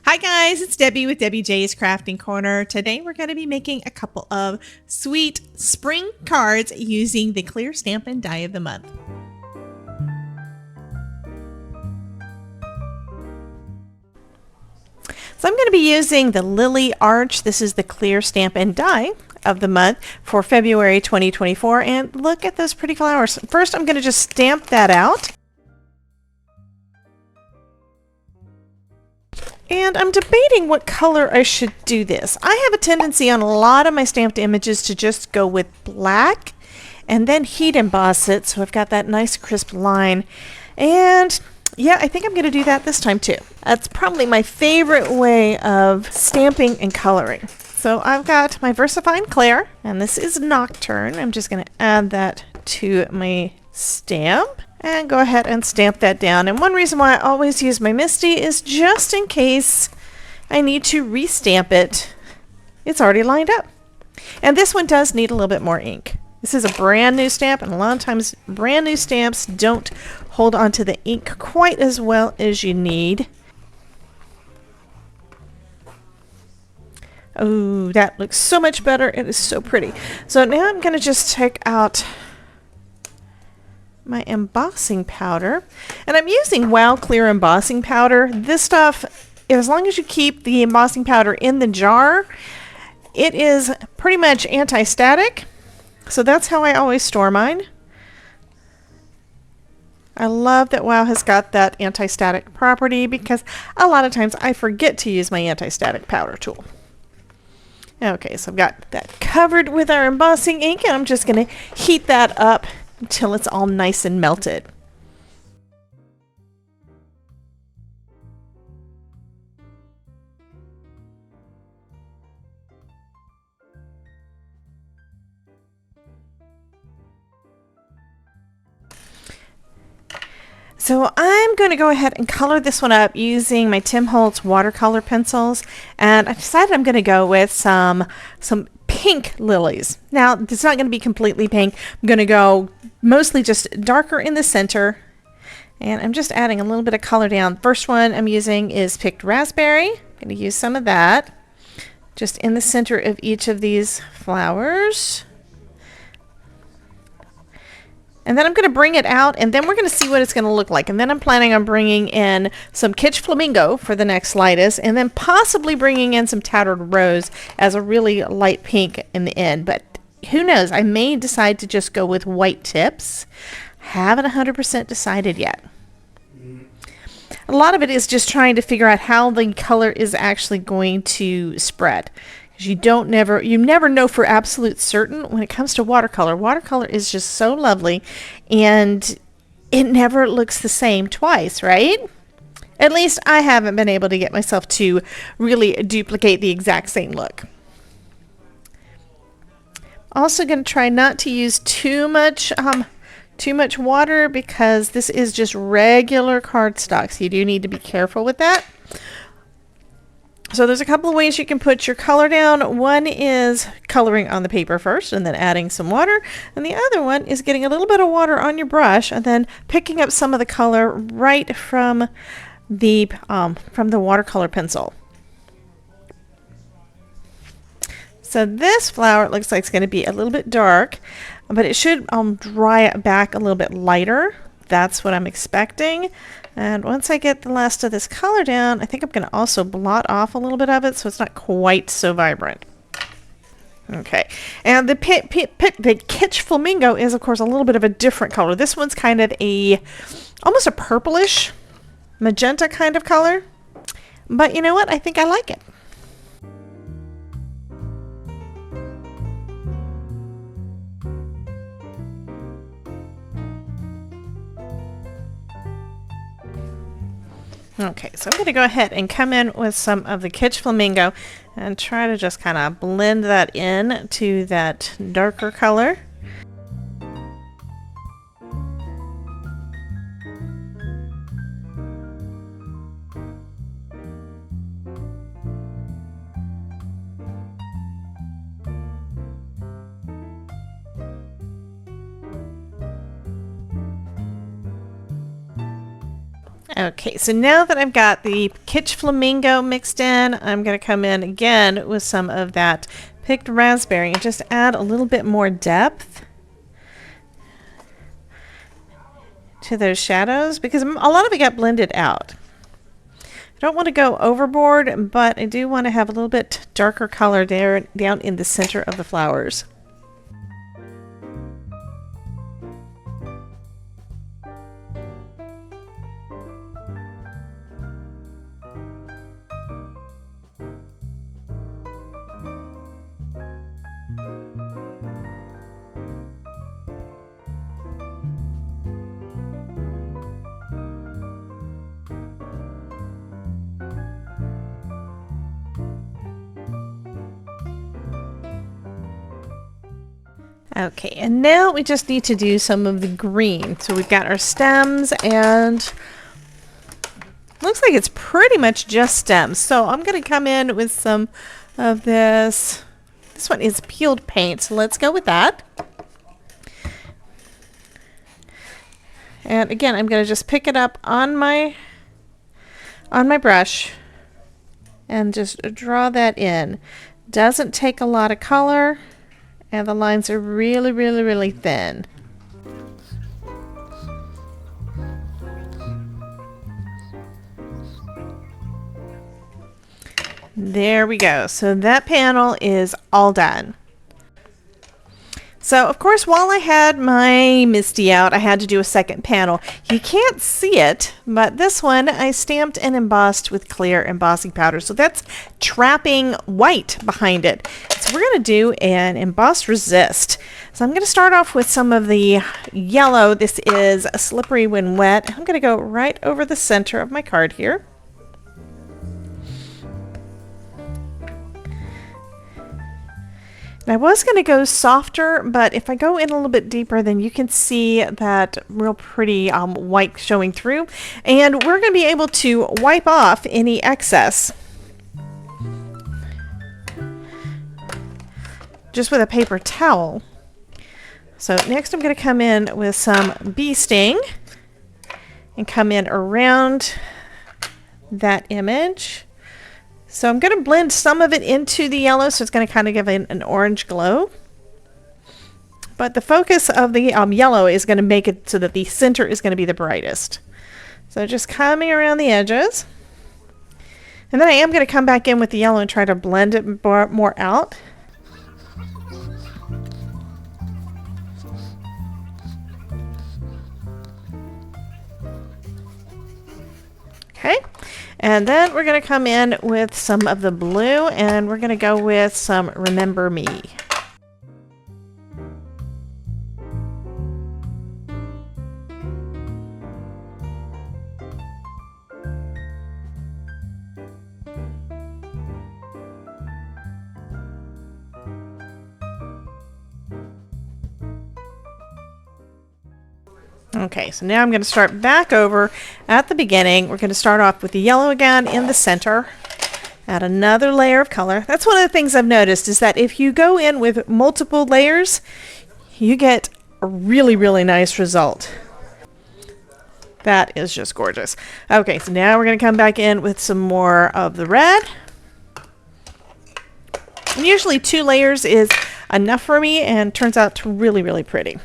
Hi guys, it's Debbie with Debbie J's Crafting Corner. Today we're going to be making a couple of sweet spring cards using the clear stamp and die of the month. So I'm going to be using the Lily Arch. This is the clear stamp and die of the month for February 2024. And look at those pretty flowers. First I'm going to just stamp that out. And I'm debating what color I should do this. I have a tendency on a lot of my stamped images to just go with black and then heat emboss it so I've got that nice crisp line. And yeah, I think I'm going to do that this time too. That's probably my favorite way of stamping and coloring. So I've got my VersaFine Clair, and this is Nocturne. I'm just going to add that to my stamp and go ahead and stamp that down. And one reason why I always use my Misty is just in case I need to restamp it. It's already lined up. And this one does need a little bit more ink. This is a brand new stamp, and a lot of times brand new stamps don't hold on to the ink quite as well as you need. Oh, that looks so much better. It is so pretty. So now I'm going to just take out my embossing powder, and I'm using Wow Clear embossing powder. This stuff, as long as you keep the embossing powder in the jar, it is pretty much anti-static. So that's how I always store mine. I love that Wow has got that anti-static property because a lot of times I forget to use my anti-static powder tool. Okay, so I've got that covered with our embossing ink, and I'm just going to heat that up until it's all nice and melted. So I'm going to go ahead and color this one up using my Tim Holtz watercolor pencils, and I decided I'm going to go with some pink lilies. Now, it's not going to be completely pink. I'm going to go mostly just darker in the center, and I'm just adding a little bit of color down. First one I'm using is picked raspberry. I'm going to use some of that just in the center of each of these flowers. And then I'm going to bring it out, and then we're going to see what it's going to look like. And then I'm planning on bringing in some Kitsch Flamingo for the next lightest, and then possibly bringing in some Tattered Rose as a really light pink in the end. But who knows? I may decide to just go with white tips. Haven't 100% decided yet. A lot of it is just trying to figure out how the color is actually going to spread. You never know for absolute certain when it comes to watercolor. Watercolor is just so lovely, and it never looks the same twice, right? At least I haven't been able to get myself to really duplicate the exact same look. Also going to try not to use too much water because this is just regular cardstock, so you do need to be careful with that. So there's a couple of ways you can put your color down. One is coloring on the paper first and then adding some water. And the other one is getting a little bit of water on your brush and then picking up some of the color right from the watercolor pencil. So this flower looks like it's going to be a little bit dark, but it should dry back a little bit lighter. That's what I'm expecting. And once I get the last of this color down, I think I'm going to also blot off a little bit of it so it's not quite so vibrant. Okay, and the Kitsch Flamingo is, of course, a little bit of a different color. This one's kind of almost a purplish, magenta kind of color. But you know what? I think I like it. Okay, so I'm going to go ahead and come in with some of the Kitsch Flamingo and try to just kind of blend that in to that darker color. Okay, so now that I've got the Kitsch Flamingo mixed in, I'm going to come in again with some of that picked raspberry and just add a little bit more depth to those shadows because a lot of it got blended out. I don't want to go overboard, but I do want to have a little bit darker color there down in the center of the flowers. Okay, and now we just need to do some of the green. So we've got our stems and looks like it's pretty much just stems. So I'm going to come in with some of this. This one is peeled paint, so let's go with that. And again, I'm going to just pick it up on my brush and just draw that in. Doesn't take a lot of color. And the lines are really, really, really thin. There we go. So that panel is all done. So, of course, while I had my Misty out, I had to do a second panel. You can't see it, but this one I stamped and embossed with clear embossing powder. So that's trapping white behind it. So we're going to do an embossed resist. So I'm going to start off with some of the yellow. This is a slippery when wet. I'm going to go right over the center of my card here. And I was going to go softer, but if I go in a little bit deeper, then you can see that real pretty white showing through. And we're going to be able to wipe off any excess just with a paper towel. So next I'm going to come in with some bee sting and come in around that image. So I'm going to blend some of it into the yellow, so it's going to kind of give an orange glow. But the focus of the yellow is going to make it so that the center is going to be the brightest. So just coming around the edges. And then I am going to come back in with the yellow and try to blend it more out. Okay. And then we're going to come in with some of the blue, and we're going to go with some Remember Me. Okay, so now I'm going to start back over at the beginning. We're going to start off with the yellow again in the center. Add another layer of color. That's one of the things I've noticed is that if you go in with multiple layers, you get a really, really nice result. That is just gorgeous. Okay, so now we're going to come back in with some more of the red. And usually 2 layers is enough for me and turns out to really, really pretty.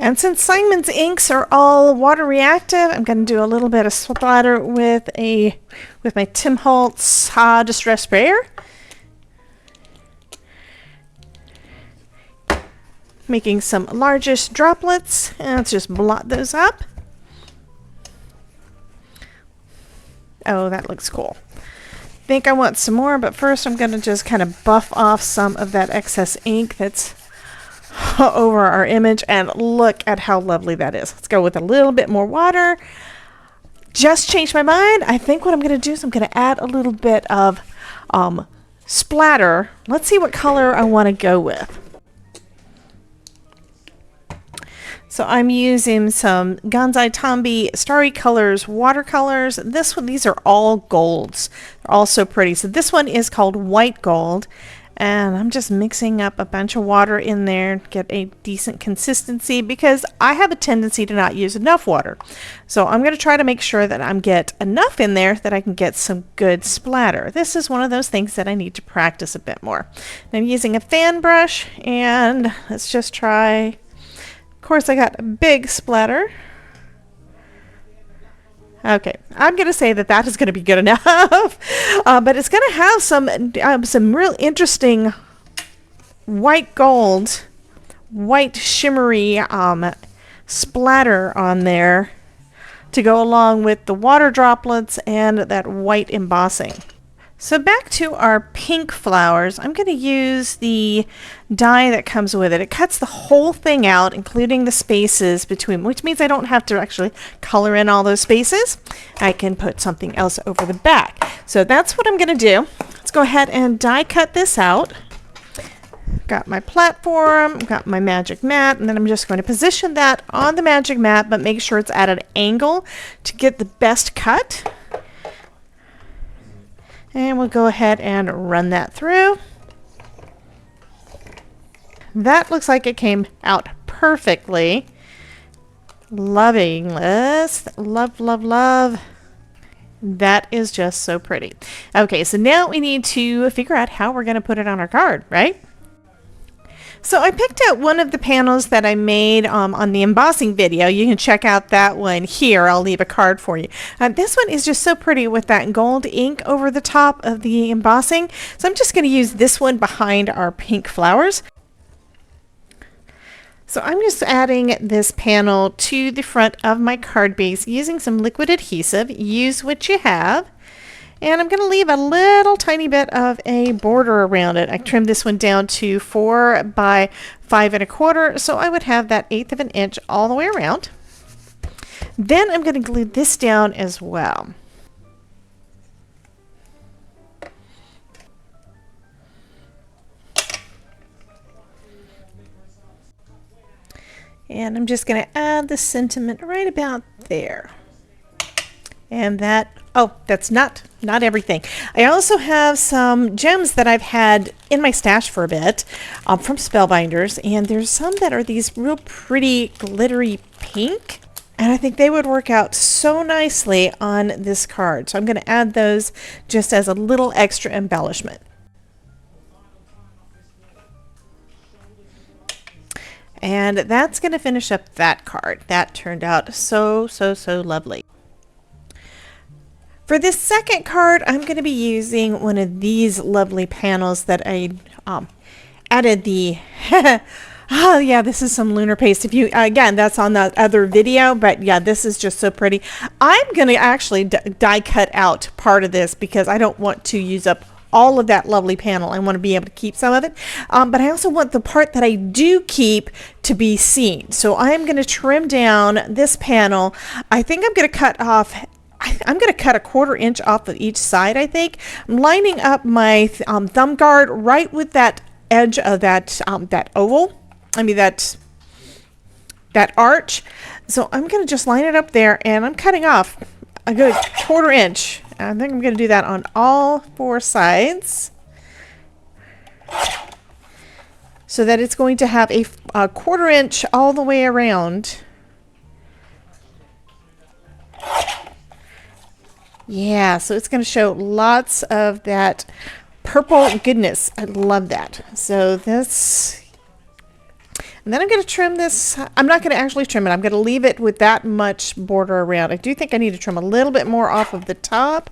And since Simon's inks are all water reactive, I'm going to do a little bit of splatter with my Tim Holtz Distress Sprayer. Making some largest droplets, and let's just blot those up. Oh, that looks cool. think I want some more, but first I'm going to just kind of buff off some of that excess ink that's over our image, and look at how lovely that is. Let's go with a little bit more water. Just changed my mind. I think what I'm going to do is I'm going to add a little bit of splatter. Let's see what color I want to go with. So I'm using some Gansai Tambi Starry Colors watercolors. These are all golds. They're all so pretty. So this one is called White Gold. And I'm just mixing up a bunch of water in there to get a decent consistency, because I have a tendency to not use enough water. So I'm going to try to make sure that I get enough in there that I can get some good splatter. This is one of those things that I need to practice a bit more. I'm using a fan brush, and let's just try. Of course, I got a big splatter. Okay, I'm going to say that that is going to be good enough, but it's going to have some real interesting white gold, white shimmery splatter on there to go along with the water droplets and that white embossing. So back to our pink flowers, I'm going to use the die that comes with it. It cuts the whole thing out, including the spaces between, which means I don't have to actually color in all those spaces. I can put something else over the back. So that's what I'm going to do. Let's go ahead and die cut this out. Got my platform, got my magic mat, and then I'm just going to position that on the magic mat, but make sure it's at an angle to get the best cut. And we'll go ahead and run that through. That looks like it came out perfectly. Loving this. Love, love, love. That is just so pretty. Okay, so now we need to figure out how we're going to put it on our card, right? So I picked out one of the panels that I made on the embossing video. You can check out that one here. I'll leave a card for you. This one is just so pretty with that gold ink over the top of the embossing. So I'm just going to use this one behind our pink flowers. So I'm just adding this panel to the front of my card base using some liquid adhesive. Use what you have. And I'm going to leave a little tiny bit of a border around it. I trimmed this one down to 4 by 5 1/4, so I would have that 1/8 of an inch all the way around. Then I'm going to glue this down as well. And I'm just going to add the sentiment right about there. And that, oh, that's not everything. I also have some gems that I've had in my stash for a bit from Spellbinders, and there's some that are these real pretty glittery pink, and I think they would work out so nicely on this card. So I'm going to add those just as a little extra embellishment. And that's going to finish up that card. That turned out so, so, so lovely. For this second card, I'm going to be using one of these lovely panels that I added the, oh yeah, this is some lunar paste. If you, again, that's on the other video, but yeah, this is just so pretty. I'm going to actually die cut out part of this because I don't want to use up all of that lovely panel. I want to be able to keep some of it, but I also want the part that I do keep to be seen. So I'm going to trim down this panel. I think I'm going to cut off, I'm going to cut a 1/4 inch off of each side, I think. I'm lining up my thumb guard right with that edge of that that oval. I mean that arch. So I'm going to just line it up there, and I'm cutting off a good 1/4 inch. I think I'm going to do that on all 4 sides, so that it's going to have a 1/4 inch all the way around. Yeah, so it's going to show lots of that purple goodness. I love that. So this, and then I'm going to trim this. I'm not going to actually trim it. I'm going to leave it with that much border around. I do think I need to trim a little bit more off of the top.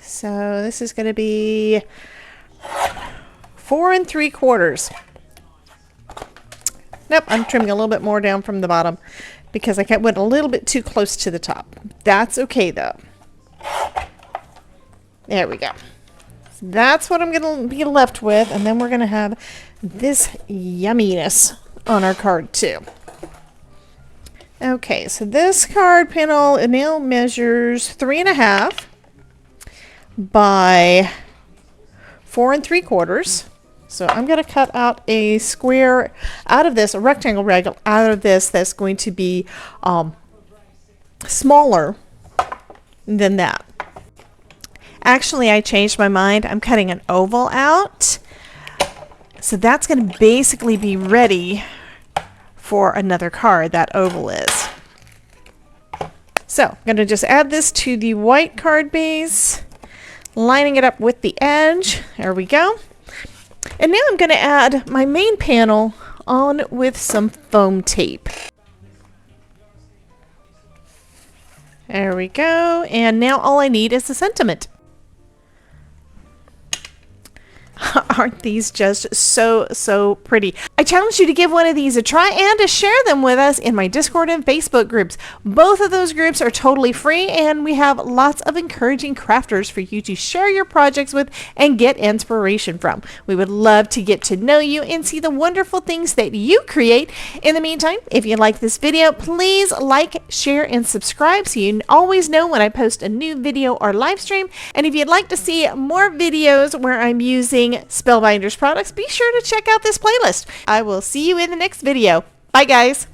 So this is going to be 4 3/4. Nope, I'm trimming a little bit more down from the bottom because I went a little bit too close to the top. That's okay though. There we go. So that's what I'm going to be left with. And then we're going to have this yumminess on our card too. Okay, so this card panel now measures 3.5 by 4 3/4. So I'm going to cut out a square out of this, a rectangle out of this that's going to be smaller than that. Actually, I changed my mind. I'm cutting an oval out. So that's going to basically be ready for another card, that oval is. So I'm going to just add this to the white card base, lining it up with the edge. There we go. And now I'm going to add my main panel on with some foam tape. There we go. And now all I need is the sentiment. Aren't these just so pretty? I challenge you to give one of these a try and to share them with us in my Discord and Facebook groups. Both of those groups are totally free, and we have lots of encouraging crafters for you to share your projects with and get inspiration from. We would love to get to know you and see the wonderful things that you create. In the meantime, if you like this video, please like, share, and subscribe so you always know when I post a new video or live stream. And if you'd like to see more videos where I'm using Spellbinders products, be sure to check out this playlist. I will see you in the next video. Bye, guys.